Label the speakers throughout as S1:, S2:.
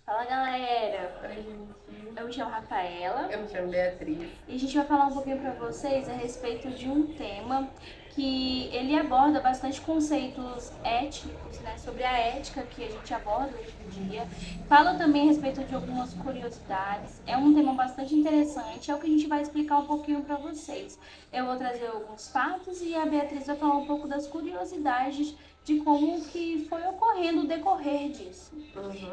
S1: Fala galera,
S2: Oi, gente.
S1: eu me chamo Rafaela
S2: Eu me chamo Beatriz.
S1: e a gente vai falar um pouquinho para vocês a respeito de um tema que ele aborda bastante conceitos étnicos, né, sobre a ética que a gente aborda hoje em dia. Fala também a respeito de algumas curiosidades. É um tema bastante interessante, é o que a gente vai explicar um pouquinho para vocês. Eu vou trazer alguns fatos e a Beatriz vai falar um pouco das curiosidades de como que foi ocorrendo o decorrer disso.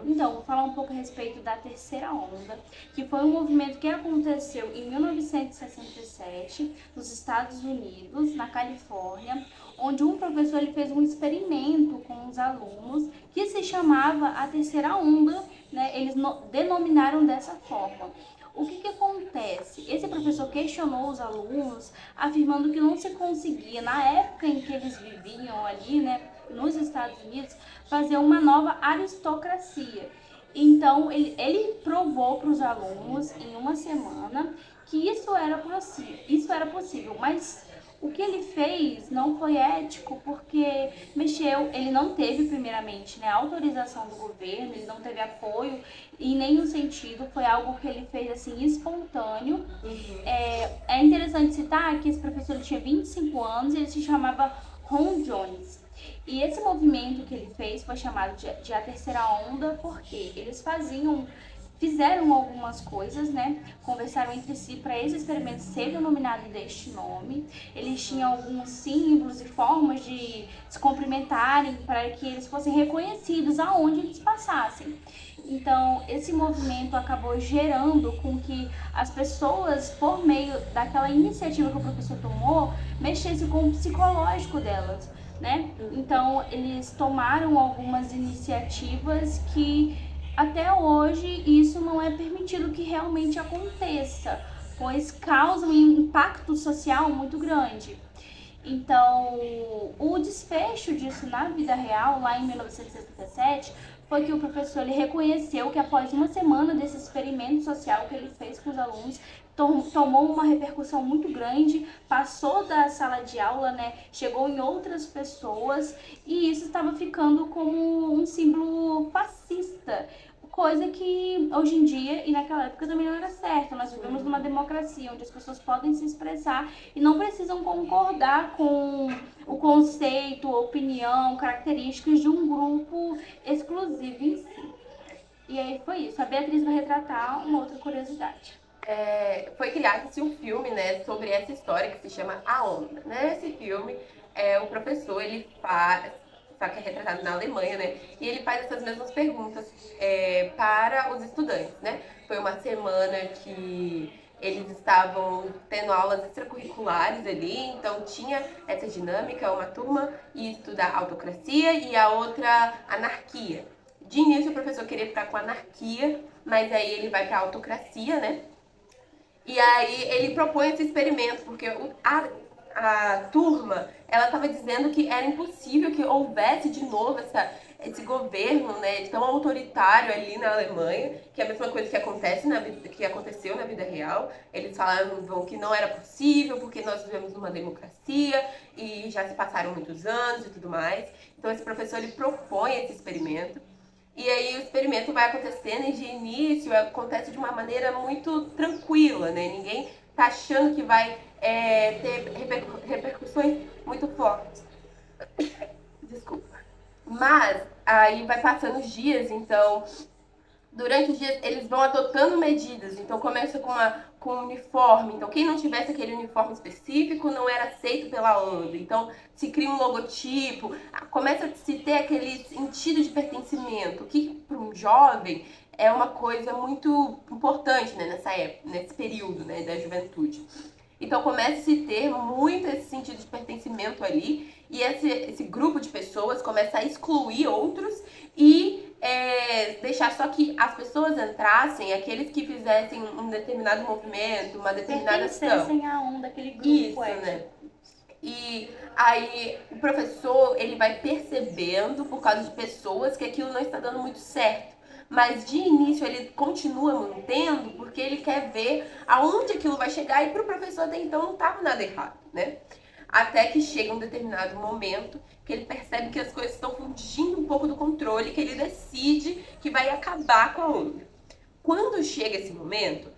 S1: Então, vou falar um pouco a respeito da terceira onda, que foi um movimento que aconteceu em 1967, nos Estados Unidos, na Califórnia, onde um professor ele fez um experimento com os alunos que se chamava a terceira onda, né? Eles denominaram dessa forma. O que acontece? Esse professor questionou os alunos, afirmando que não se conseguia, na época em que eles viviam ali, né, nos Estados Unidos, fazer uma nova aristocracia. Então, ele provou para os alunos em uma semana que isso era possível, mas o que ele fez não foi ético porque ele não teve primeiramente, né, autorização do governo, ele não teve apoio em nenhum sentido, foi algo que ele fez assim espontâneo. É interessante citar que esse professor ele tinha 25 anos e ele se chamava Ron Jones. E esse movimento que ele fez foi chamado de a terceira onda porque eles fizeram algumas coisas, né? Conversaram entre si para esse experimento ser denominado deste nome. Eles tinham alguns símbolos e formas de se cumprimentarem para que eles fossem reconhecidos aonde eles passassem. Então, esse movimento acabou gerando com que as pessoas, por meio daquela iniciativa que o professor tomou, mexessem com o psicológico delas, né? Então, eles tomaram algumas iniciativas que até hoje isso não é permitido que realmente aconteça, pois causa um impacto social muito grande. Então, o desfecho disso na vida real, lá em 1977, foi que o professor ele reconheceu que após uma semana desse experimento social que ele fez com os alunos, tomou uma repercussão muito grande, passou da sala de aula, né, chegou em outras pessoas e isso estava ficando como um símbolo fascista. Coisa que hoje em dia e naquela época também não era certo. Nós vivemos numa democracia onde as pessoas podem se expressar e não precisam concordar com o conceito, opinião, características de um grupo exclusivo em si. E aí foi isso. A Beatriz vai retratar uma outra curiosidade.
S2: Foi criado-se um filme, né, sobre essa história que se chama A Onda. Nesse filme, o professor, ele faz, só que é retratado na Alemanha, né, e ele faz essas mesmas perguntas para os estudantes, né. Foi uma semana que eles estavam tendo aulas extracurriculares ali, então tinha essa dinâmica, uma turma ia estudar autocracia e a outra anarquia. De início o professor queria ficar com anarquia, mas aí ele vai para autocracia, né? E aí ele propõe esse experimento, porque a turma, ela estava dizendo que era impossível que houvesse de novo esse governo, né, tão autoritário ali na Alemanha, que é a mesma coisa que que aconteceu na vida real. Eles falavam que não era possível, porque nós vivemos numa democracia e já se passaram muitos anos e tudo mais. Então esse professor ele propõe esse experimento. E aí o experimento vai acontecendo e de início acontece de uma maneira muito tranquila, né? Ninguém tá achando que vai ter repercussões muito fortes. Desculpa. Mas aí vai passando os dias, então durante os dias eles vão adotando medidas. Então começa com um uniforme. Então quem não tivesse aquele uniforme específico não era aceito pela onda. Então se cria um logotipo, começa a se ter aquele sentido de pertencimento, que para um jovem é uma coisa muito importante, né, nessa época, nesse período, né, da juventude. Então começa a se ter muito esse sentido de pertencimento ali, e esse grupo de pessoas começa a excluir outros e deixar só que as pessoas entrassem, aqueles que fizessem um determinado movimento, uma determinada ação.
S1: Pertencessem a um daquele grupo.
S2: Isso, né? E aí o professor, ele vai percebendo, por causa de pessoas, que aquilo não está dando muito certo. Mas de início ele continua mantendo porque ele quer ver aonde aquilo vai chegar, e para o professor até então não estava nada errado, né? até que chega um determinado momento que ele percebe que as coisas estão fugindo um pouco do controle, que ele decide que vai acabar com a onda. Quando chega esse momento,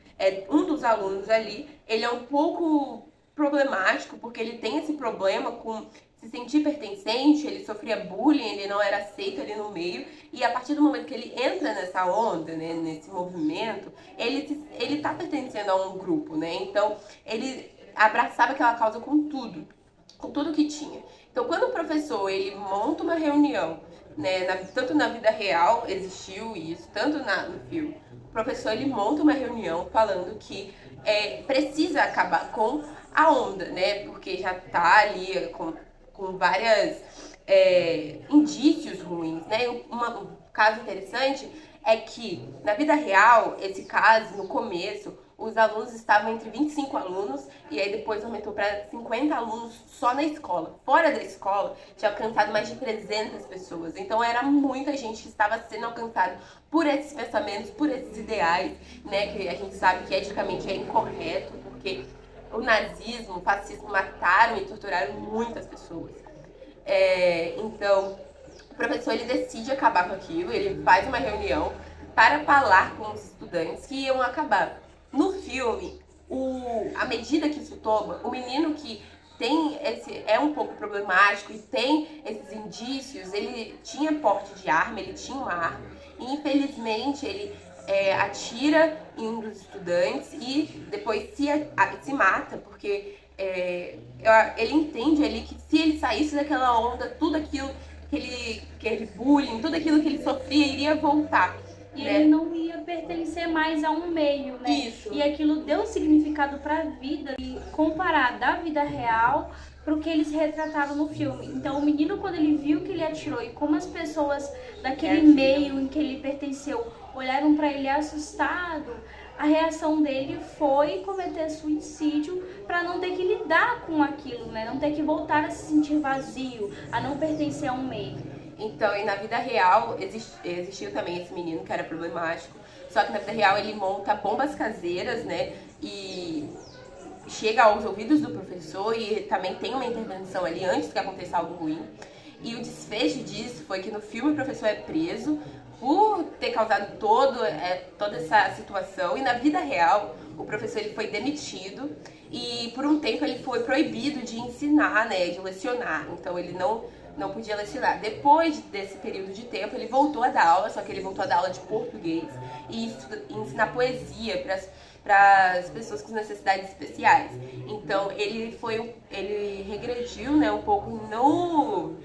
S2: um dos alunos ali, ele é um pouco problemático, porque ele tem esse problema com se sentir pertencente, ele sofria bullying, ele não era aceito ali no meio, e a partir do momento que ele entra nessa onda, né, nesse movimento, ele tá pertencendo a um grupo, né, então ele abraçava aquela causa com tudo que tinha. Então quando o professor, ele monta uma reunião, né, tanto na vida real existiu isso, tanto no filme, o professor, ele monta uma reunião falando que precisa acabar com a onda, né, porque já tá ali com vários indícios ruins, né? Um caso interessante é que, na vida real, esse caso, no começo, os alunos estavam entre 25 alunos e aí depois aumentou para 50 alunos só na escola. Fora da escola, tinha alcançado mais de 300 pessoas. Então, era muita gente que estava sendo alcançada por esses pensamentos, por esses ideais, né? Que a gente sabe que eticamente é incorreto, porque o nazismo, o fascismo mataram e torturaram muitas pessoas. Então, o professor, ele decide acabar com aquilo, ele faz uma reunião para falar com os estudantes que iam acabar. No filme, à medida que isso toma, o menino que é um pouco problemático e tem esses indícios, ele tinha porte de arma, ele tinha uma arma, e infelizmente ele atira em um dos estudantes e depois se mata, porque ele entende ali que se ele saísse daquela onda, tudo aquilo, aquele bullying, tudo aquilo que ele sofria iria voltar.
S1: E ele não ia pertencer mais a um meio, né?
S2: Isso.
S1: E aquilo deu significado para a vida, e comparar da vida real para o que eles retrataram no filme. Então, o menino, quando ele viu que ele atirou e como as pessoas daquele meio em que ele pertenceu olharam para ele assustado, a reação dele foi cometer suicídio para não ter que lidar com aquilo, né? Não ter que voltar a se sentir vazio, a não pertencer a um meio.
S2: Então, e na vida real, existiu também esse menino que era problemático, só que na vida real ele monta bombas caseiras, né, e chega aos ouvidos do professor e também tem uma intervenção ali antes que aconteça algo ruim. E o desfecho disso foi que no filme o professor é preso por ter causado toda essa situação, e na vida real o professor, ele foi demitido e por um tempo ele foi proibido de ensinar, né, de lecionar, então ele não podia lecionar. Depois desse período de tempo, ele voltou a dar aula, só que ele voltou a dar aula de português e ensinar poesia para as pessoas com necessidades especiais. Então, ele regrediu, né, um pouco no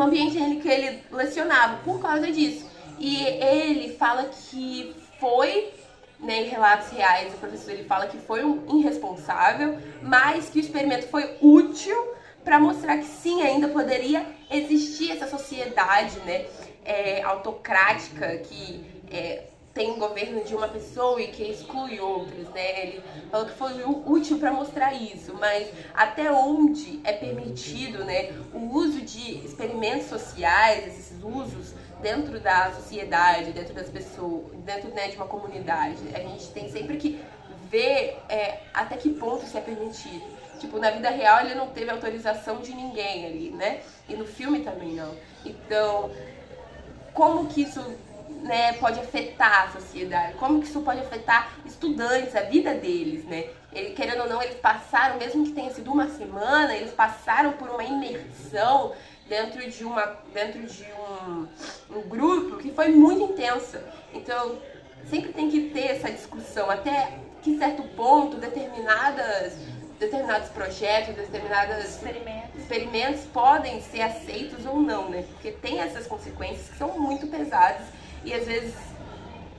S2: ambiente em que ele lecionava por causa disso. E ele fala que foi, né, em relatos reais, o professor, ele fala que foi um irresponsável, mas que o experimento foi útil para mostrar que sim, ainda poderia existir essa sociedade, né, autocrática, que tem um governo de uma pessoa e que exclui outras, né? Ele falou que foi útil para mostrar isso, mas até onde é permitido, né, o uso de experimentos sociais, esses usos dentro da sociedade, dentro das pessoas, dentro, né, de uma comunidade. A gente tem sempre que ver até que ponto isso é permitido. Tipo, na vida real ele não teve autorização de ninguém ali, né? E no filme também não. Então, como que isso, né, pode afetar a sociedade? Como que isso pode afetar estudantes, a vida deles, né? Querendo ou não, eles passaram, mesmo que tenha sido uma semana, eles passaram por uma imersão dentro de um grupo que foi muito intensa. Então, sempre tem que ter essa discussão, até que certo ponto, determinados projetos, determinados experimentos podem ser aceitos ou não, né? Porque tem essas consequências que são muito pesadas e às vezes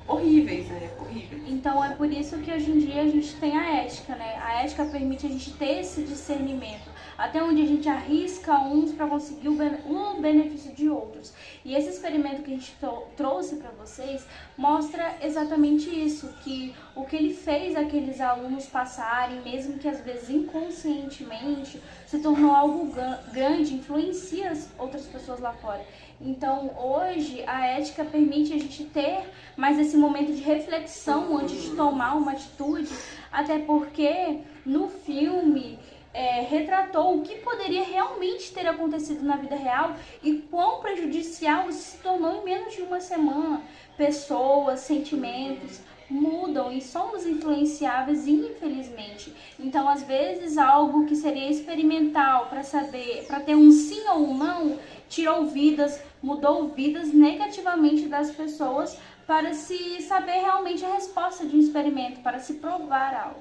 S2: horríveis, né? Horríveis.
S1: Então é por isso que hoje em dia a gente tem a ética, né? A ética permite a gente ter esse discernimento, até onde a gente arrisca uns para conseguir o benefício de outros. E esse experimento que a gente trouxe para vocês mostra exatamente isso, que o que ele fez aqueles alunos passarem, mesmo que às vezes inconscientemente, se tornou algo grande, influencia as outras pessoas lá fora. Então, hoje, a ética permite a gente ter mais esse momento de reflexão antes de tomar uma atitude, até porque no filme retratou o que poderia realmente ter acontecido na vida real e quão prejudicial isso se tornou em menos de uma semana. Pessoas, sentimentos mudam e somos influenciáveis, infelizmente. Então, às vezes, algo que seria experimental para saber, para ter um sim ou um não, tirou vidas, mudou vidas negativamente das pessoas para se saber realmente a resposta de um experimento, para se provar algo.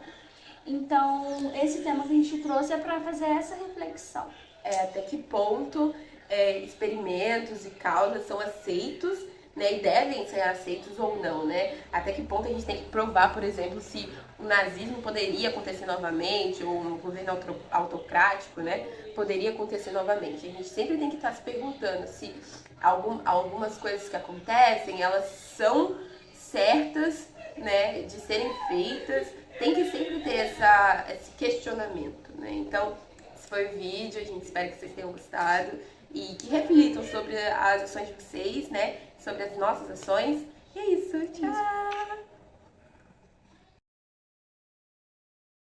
S1: Então, esse tema que a gente trouxe é para fazer essa reflexão.
S2: Até que ponto experimentos e causas são aceitos, né, e devem ser aceitos ou não, né? Até que ponto a gente tem que provar, por exemplo, se o nazismo poderia acontecer novamente, ou um governo autocrático, né, poderia acontecer novamente. A gente sempre tem que estar se perguntando se algumas coisas que acontecem, elas são certas, né, de serem feitas. Tem que sempre ter esse questionamento, né? Então, esse foi o vídeo, a gente espera que vocês tenham gostado e que reflitam sobre as ações de vocês, né? Sobre as nossas ações. E é isso.